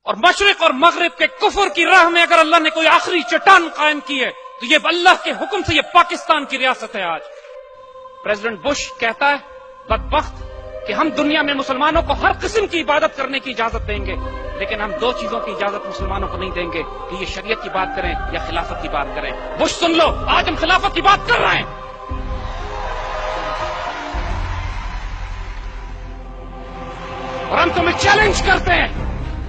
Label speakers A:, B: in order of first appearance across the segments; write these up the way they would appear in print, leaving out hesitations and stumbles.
A: اور مشرق اور مغرب کے کفر کی راہ میں اگر اللہ نے کوئی آخری چٹان قائم کی ہے تو یہ اللہ کے حکم سے یہ پاکستان کی ریاست ہے. آج پریزیڈنٹ بش کہتا ہے بدبخت کہ ہم دنیا میں مسلمانوں کو ہر قسم کی عبادت کرنے کی اجازت دیں گے، لیکن ہم دو چیزوں کی اجازت مسلمانوں کو نہیں دیں گے کہ یہ شریعت کی بات کریں یا خلافت کی بات کریں. بش سن لو، آج ہم خلافت کی بات کر رہے ہیں. اور ہم تمہیں چیلنج کرتے ہیں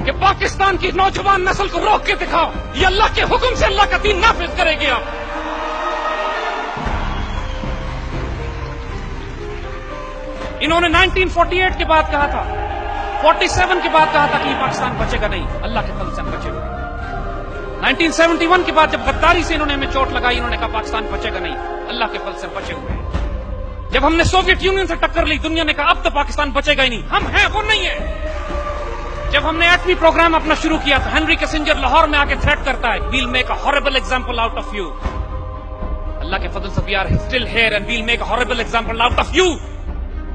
A: کہ پاکستان کی نوجوان نسل کو روک کے دکھاؤ، یہ اللہ کے حکم سے اللہ کا دین نافذ کرے گی. آپ انہوں نے 1948 کے بعد کہا تھا، 47 کے بعد کہا تھا کہ یہ پاکستان بچے گا نہیں، اللہ کے فضل سے ہم بچے ہوئے. 1971 کے بعد جب غداری سے انہوں نے ہمیں چوٹ لگائی، انہوں نے کہا پاکستان بچے گا نہیں، اللہ کے فضل سے ہم بچے ہوئے. جب ہم نے سوویت یونین سے ٹکر لی، دنیا نے کہا اب تو پاکستان بچے گا ہی نہیں، ہم ہیں وہ نہیں ہے. جب ہم نے ایٹمی پروگرام اپنا شروع کیا تو ہنری کسنجر لاہور میں آ کے تھریٹ کرتا ہے we'll make a horrible example out of you. اللہ کے فضل سے we are still here and we'll make a horrible example out of you.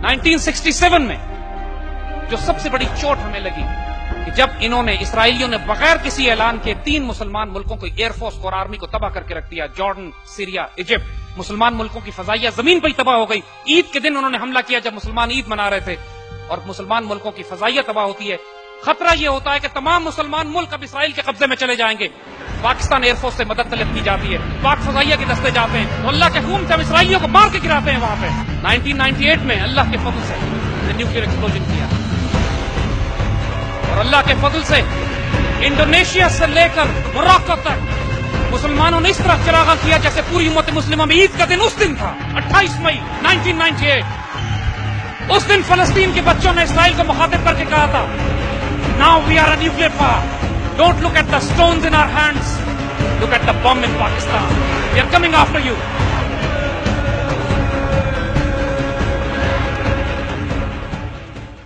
A: 1967 میں جو سب سے بڑی چوٹ ہمیں لگی کہ جب انہوں نے اسرائیلیوں نے بغیر کسی اعلان کے 3 مسلمان ملکوں کو ایئر فورس اور آرمی کو تباہ کر کے رکھ دیا، جارڈن، سیریا، ایجپٹ. مسلمان ملکوں کی فضائیہ زمین پہ ہی تباہ ہو گئی. عید کے دن انہوں نے حملہ کیا جب مسلمان عید منا رہے تھے، اور مسلمان ملکوں کی فضائیہ تباہ ہوتی ہے. خطرہ یہ ہوتا ہے کہ تمام مسلمان ملک اب اسرائیل کے قبضے میں چلے جائیں گے. پاکستان ایئر فورس سے مدد طلب کی جاتی ہے، پاک فضائیہ کے دستے جاتے ہیں، تو اللہ کے حکم سے ہم اسرائیلیوں کو مار کے گراتے ہیں وہاں پہ. 1998 میں اللہ کے فضل سے نیوکلیئر ایکسپلوژن کیا، اور اللہ کے فضل سے انڈونیشیا سے لے کر موراکو تک مسلمانوں نے اس طرح چراغاں کیا جیسے پوری امت مسلمہ میں عید کا دن اس دن تھا، 28 مئی 1998. اس دن فلسطین کے بچوں نے اسرائیل کو مخاطب کر کے کہا تھا Now we are a nuclear power. Don't look at the stones in our hands. Look at the bomb in Pakistan. We are coming after you.